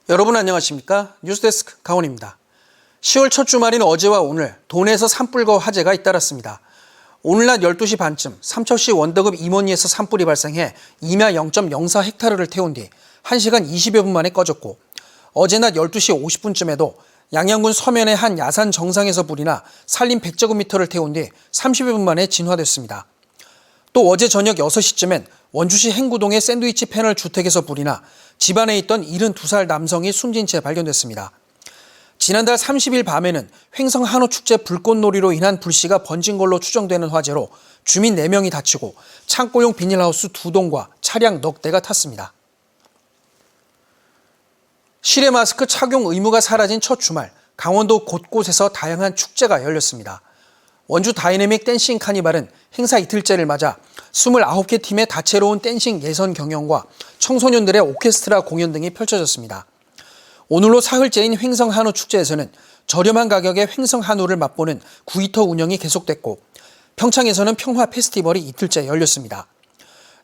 여러분 안녕하십니까? 뉴스데스크 강원입니다. 10월 첫 주말인 어제와 오늘 도내에서 산불과 화재가 잇따랐습니다. 오늘 낮 12시 반쯤 삼척시 원덕읍 임원리에서 산불이 발생해 임야 0.04헥타르를 태운 뒤 1시간 20여 분 만에 꺼졌고, 어제 낮 12시 50분쯤에도 양양군 서면의 한 야산 정상에서 불이 나 산림 100제곱미터를 태운 뒤 30여 분 만에 진화됐습니다. 또 어제 저녁 6시쯤엔 원주시 행구동의 샌드위치 패널 주택에서 불이 나 집안에 있던 72살 남성이 숨진 채 발견됐습니다. 지난달 30일 밤에는 횡성 한우축제 불꽃놀이로 인한 불씨가 번진 걸로 추정되는 화재로 주민 4명이 다치고 창고용 비닐하우스 2동과 차량 넉 대가 탔습니다. 실외 마스크 착용 의무가 사라진 첫 주말, 강원도 곳곳에서 다양한 축제가 열렸습니다. 원주 다이내믹 댄싱 카니발은 행사 이틀째를 맞아 29개 팀의 다채로운 댄싱 예선 경연과 청소년들의 오케스트라 공연 등이 펼쳐졌습니다. 오늘로 사흘째인 횡성 한우 축제에서는 저렴한 가격의 횡성 한우를 맛보는 구이터 운영이 계속됐고, 평창에서는 평화 페스티벌이 이틀째 열렸습니다.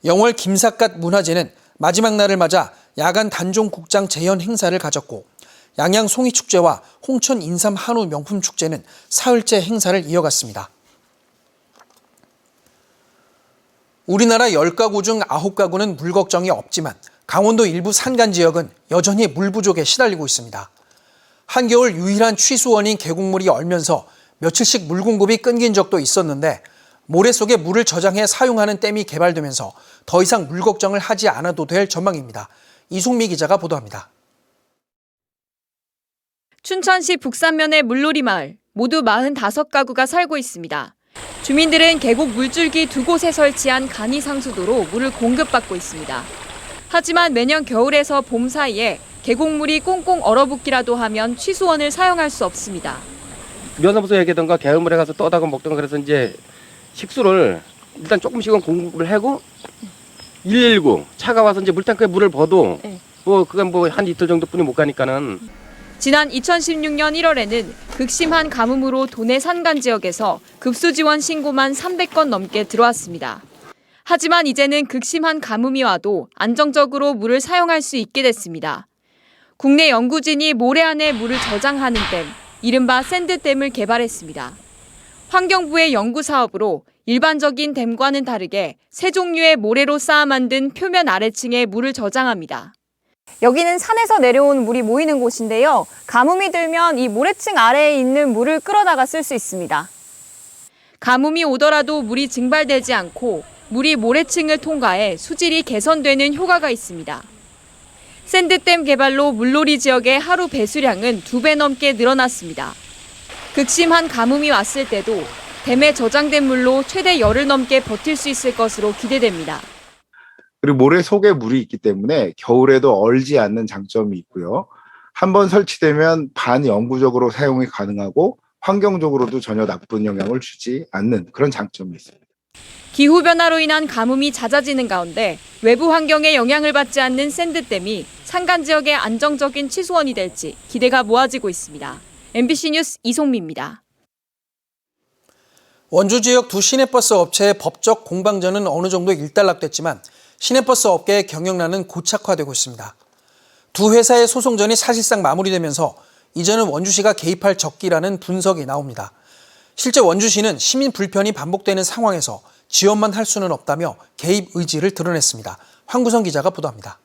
영월 김삿갓 문화제는 마지막 날을 맞아 야간 단종국장 재현 행사를 가졌고, 양양 송이축제와 홍천 인삼 한우 명품축제는 사흘째 행사를 이어갔습니다. 우리나라 10가구 중 9가구는 물 걱정이 없지만 강원도 일부 산간 지역은 여전히 물 부족에 시달리고 있습니다. 한겨울 유일한 취수원인 계곡물이 얼면서 며칠씩 물 공급이 끊긴 적도 있었는데, 모래 속에 물을 저장해 사용하는 댐이 개발되면서 더 이상 물 걱정을 하지 않아도 될 전망입니다. 이송미 기자가 보도합니다. 춘천시 북산면의 물놀이 마을, 모두 45가구가 살고 있습니다. 주민들은 계곡 물줄기 2곳에 설치한 간이 상수도로 물을 공급받고 있습니다. 하지만 매년 겨울에서 봄 사이에 계곡물이 꽁꽁 얼어붙기라도 하면 취수원을 사용할 수 없습니다. 면허부서 얘기하던가 개울물에 가서 떠다가 먹던가 그래서 이제 식수를 일단 조금씩은 공급을 하고 119 차가 와서 이제 물탱크에 물을 버도 그건 한 이틀 정도뿐이 못 가니까는. 지난 2016년 1월에는 극심한 가뭄으로 도내 산간 지역에서 급수 지원 신고만 300건 넘게 들어왔습니다. 하지만 이제는 극심한 가뭄이 와도 안정적으로 물을 사용할 수 있게 됐습니다. 국내 연구진이 모래 안에 물을 저장하는 댐, 이른바 샌드댐을 개발했습니다. 환경부의 연구 사업으로 일반적인 댐과는 다르게 세 종류의 모래로 쌓아 만든 표면 아래층에 물을 저장합니다. 여기는 산에서 내려온 물이 모이는 곳인데요. 가뭄이 들면 이 모래층 아래에 있는 물을 끌어다가 쓸 수 있습니다. 가뭄이 오더라도 물이 증발되지 않고 물이 모래층을 통과해 수질이 개선되는 효과가 있습니다. 샌드댐 개발로 물놀이 지역의 하루 배수량은 2배 넘게 늘어났습니다. 극심한 가뭄이 왔을 때도 댐에 저장된 물로 최대 열흘 넘게 버틸 수 있을 것으로 기대됩니다. 그리고 모래 속에 물이 있기 때문에 겨울에도 얼지 않는 장점이 있고요. 한번 설치되면 반영구적으로 사용이 가능하고 환경적으로도 전혀 나쁜 영향을 주지 않는 그런 장점이 있습니다. 기후변화로 인한 가뭄이 잦아지는 가운데 외부 환경에 영향을 받지 않는 샌드댐이 산간 지역의 안정적인 취수원이 될지 기대가 모아지고 있습니다. MBC 뉴스 이송미입니다. 원주 지역 두 시내버스 업체의 법적 공방전은 어느 정도 일단락됐지만 시내버스 업계의 경영난은 고착화되고 있습니다. 두 회사의 소송전이 사실상 마무리되면서 이제는 원주시가 개입할 적기라는 분석이 나옵니다. 실제 원주시는 시민 불편이 반복되는 상황에서 지원만 할 수는 없다며 개입 의지를 드러냈습니다. 황구성 기자가 보도합니다.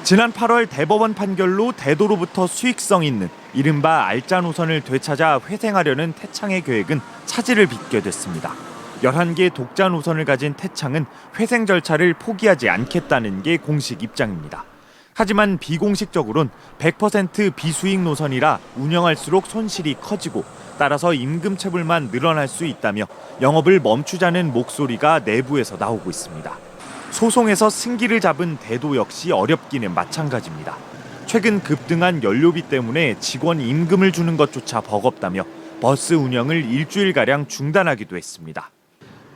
지난 8월 대법원 판결로 대도로부터 수익성 있는 이른바 알짜 노선을 되찾아 회생하려는 태창의 계획은 차질을 빚게 됐습니다. 11개 독자 노선을 가진 태창은 회생 절차를 포기하지 않겠다는 게 공식 입장입니다. 하지만 비공식적으론 100% 비수익 노선이라 운영할수록 손실이 커지고 따라서 임금 체불만 늘어날 수 있다며 영업을 멈추자는 목소리가 내부에서 나오고 있습니다. 소송에서 승기를 잡은 대도 역시 어렵기는 마찬가지입니다. 최근 급등한 연료비 때문에 직원 임금을 주는 것조차 버겁다며 버스 운영을 일주일가량 중단하기도 했습니다.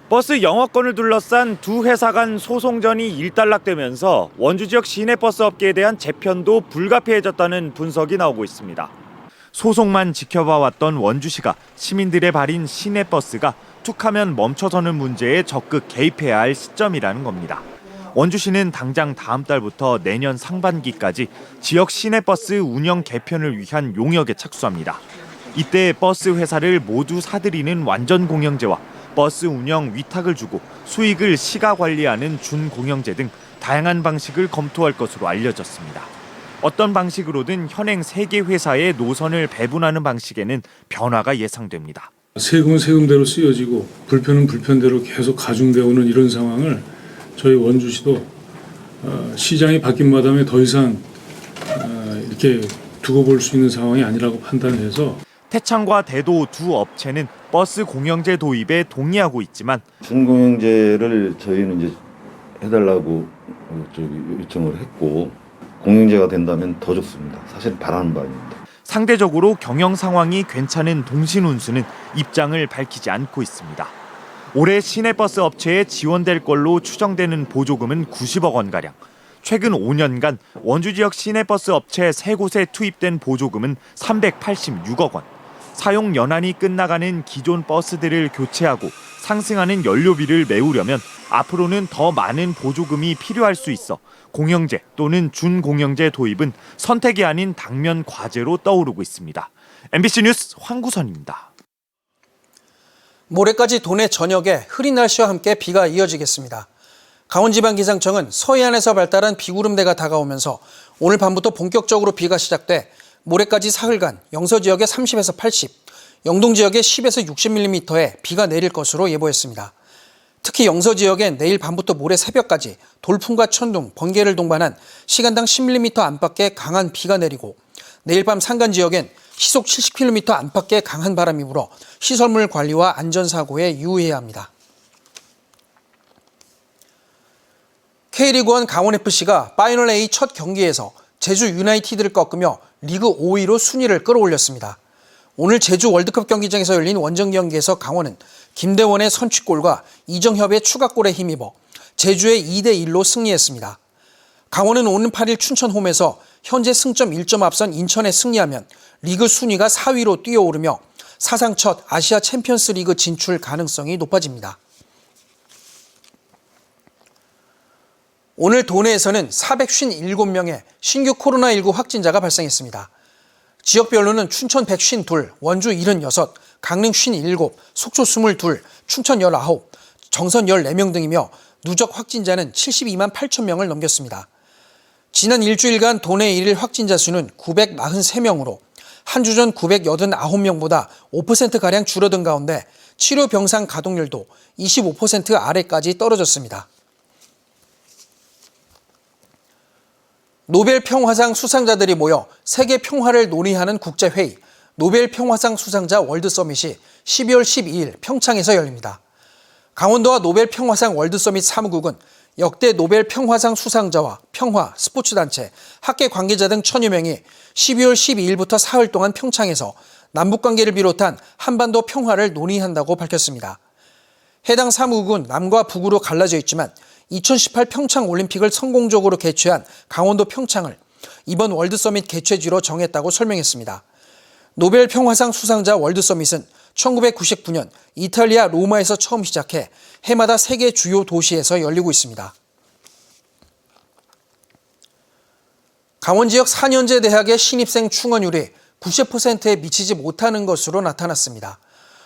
버스 영업권을 둘러싼 두 회사 간 소송전이 일단락되면서 원주 지역 시내버스 업계에 대한 재편도 불가피해졌다는 분석이 나오고 있습니다. 소송만 지켜봐왔던 원주시가 시민들의 발인 시내버스가 툭하면 멈춰서는 문제에 적극 개입해야 할 시점이라는 겁니다. 원주시는 당장 다음 달부터 내년 상반기까지 지역 시내버스 운영 개편을 위한 용역에 착수합니다. 이때 버스 회사를 모두 사들이는 완전공영제와 버스 운영 위탁을 주고 수익을 시가 관리하는 준공영제 등 다양한 방식을 검토할 것으로 알려졌습니다. 어떤 방식으로든 현행 3개 회사의 노선을 배분하는 방식에는 변화가 예상됩니다. 세금은 세금대로 쓰여지고 불편은 불편대로 계속 가중되어 오는 이런 상황을 저희 원주시도 시장이 바뀐 마당에 더 이상 이렇게 두고 볼 수 있는 상황이 아니라고 판단해서 태창과 대도 두 업체는 버스 공영제 도입에 동의하고 있지만 준공영제를 저희는 이제 해달라고 요청을 했고 공영제가 된다면 더 좋습니다. 사실 바라는 바입니다. 상대적으로 경영 상황이 괜찮은 동신운수는 입장을 밝히지 않고 있습니다. 올해 시내버스 업체에 지원될 걸로 추정되는 보조금은 90억 원가량. 최근 5년간 원주 지역 시내버스 업체 3곳에 투입된 보조금은 386억 원. 사용 연한이 끝나가는 기존 버스들을 교체하고 상승하는 연료비를 메우려면 앞으로는 더 많은 보조금이 필요할 수 있어 공영제 또는 준공영제 도입은 선택이 아닌 당면 과제로 떠오르고 있습니다. MBC 뉴스 황구선입니다. 모레까지 도내 전역에 흐린 날씨와 함께 비가 이어지겠습니다. 강원지방기상청은 서해안에서 발달한 비구름대가 다가오면서 오늘 밤부터 본격적으로 비가 시작돼 모레까지 사흘간 영서 지역에 30에서 80, 영동 지역에 10에서 60mm의 비가 내릴 것으로 예보했습니다. 특히 영서 지역엔 내일 밤부터 모레 새벽까지 돌풍과 천둥, 번개를 동반한 시간당 10mm 안팎의 강한 비가 내리고 내일 밤 산간 지역엔 시속 70km 안팎의 강한 바람이 불어 시설물 관리와 안전사고에 유의해야 합니다. K리그1 강원FC가 파이널 A 첫 경기에서 제주 유나이티드를 꺾으며 리그 5위로 순위를 끌어올렸습니다. 오늘 제주 월드컵 경기장에서 열린 원정 경기에서 강원은 김대원의 선취골과 이정협의 추가골에 힘입어 제주의 2대1로 승리했습니다. 강원은 오는 8일 춘천 홈에서 현재 승점 1점 앞선 인천에 승리하면 리그 순위가 4위로 뛰어오르며 사상 첫 아시아 챔피언스 리그 진출 가능성이 높아집니다. 오늘 도내에서는 457명의 신규 코로나19 확진자가 발생했습니다. 지역별로는 춘천 152, 원주 76, 강릉 57, 속초 22, 춘천 19, 정선 14명 등이며 누적 확진자는 72만 8천 명을 넘겼습니다. 지난 일주일간 도내 일일 확진자 수는 943명으로 한 주 전 989명보다 5%가량 줄어든 가운데 치료 병상 가동률도 25% 아래까지 떨어졌습니다. 노벨 평화상 수상자들이 모여 세계 평화를 논의하는 국제회의 노벨 평화상 수상자 월드서밋이 12월 12일 평창에서 열립니다. 강원도와 노벨 평화상 월드서밋 사무국은 역대 노벨 평화상 수상자와 평화, 스포츠단체, 학계 관계자 등 1000여 명이 12월 12일부터 사흘 동안 평창에서 남북관계를 비롯한 한반도 평화를 논의한다고 밝혔습니다. 해당 사무국은 남과 북으로 갈라져 있지만 2018 평창올림픽을 성공적으로 개최한 강원도 평창을 이번 월드서밋 개최지로 정했다고 설명했습니다. 노벨 평화상 수상자 월드서밋은 1999년 이탈리아 로마에서 처음 시작해 해마다 세계 주요 도시에서 열리고 있습니다. 강원 지역 4년제 대학의 신입생 충원율이 90%에 미치지 못하는 것으로 나타났습니다.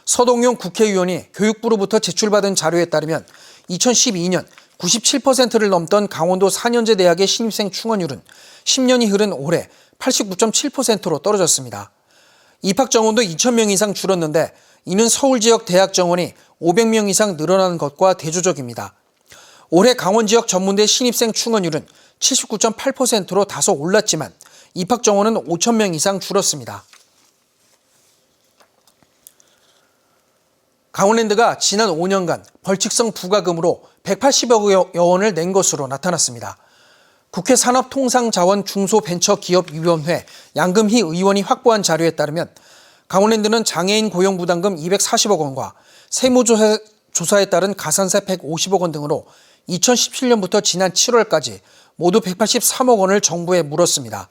서동용 국회의원이 교육부로부터 제출받은 자료에 따르면 2012년 97%를 넘던 강원도 4년제 대학의 신입생 충원율은 10년이 흐른 올해 89.7%로 떨어졌습니다. 입학 정원도 2,000명 이상 줄었는데 이는 서울 지역 대학 정원이 500명 이상 늘어나는 것과 대조적입니다. 올해 강원 지역 전문대 신입생 충원율은 79.8%로 다소 올랐지만 입학 정원은 5,000명 이상 줄었습니다. 강원랜드가 지난 5년간 벌칙성 부과금으로 180여 원을 낸 것으로 나타났습니다. 국회 산업통상자원중소벤처기업위원회 양금희 의원이 확보한 자료에 따르면 강원랜드는 장애인 고용부담금 240억 원과 세무조사에 따른 가산세 150억 원 등으로 2017년부터 지난 7월까지 모두 183억 원을 정부에 물었습니다.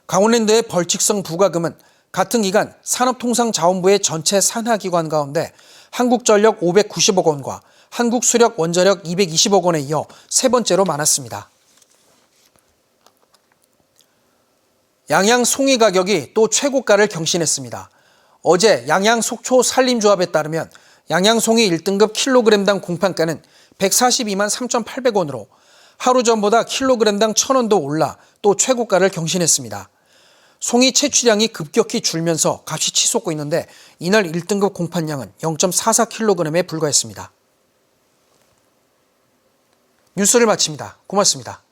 강원랜드의 벌칙성 부과금은 같은 기간 산업통상자원부의 전체 산하기관 가운데 한국전력 590억 원과 한국수력 원자력 220억 원에 이어 세 번째로 많았습니다. 양양 송이 가격이 또 최고가를 경신했습니다. 어제 양양 속초 산림조합에 따르면 양양 송이 1등급 킬로그램당 공판가는 142만 3,800원으로 하루 전보다 킬로그램당 1,000원도 올라 또 최고가를 경신했습니다. 송이 채취량이 급격히 줄면서 값이 치솟고 있는데 이날 1등급 공판량은 0.44kg에 불과했습니다. 뉴스를 마칩니다. 고맙습니다.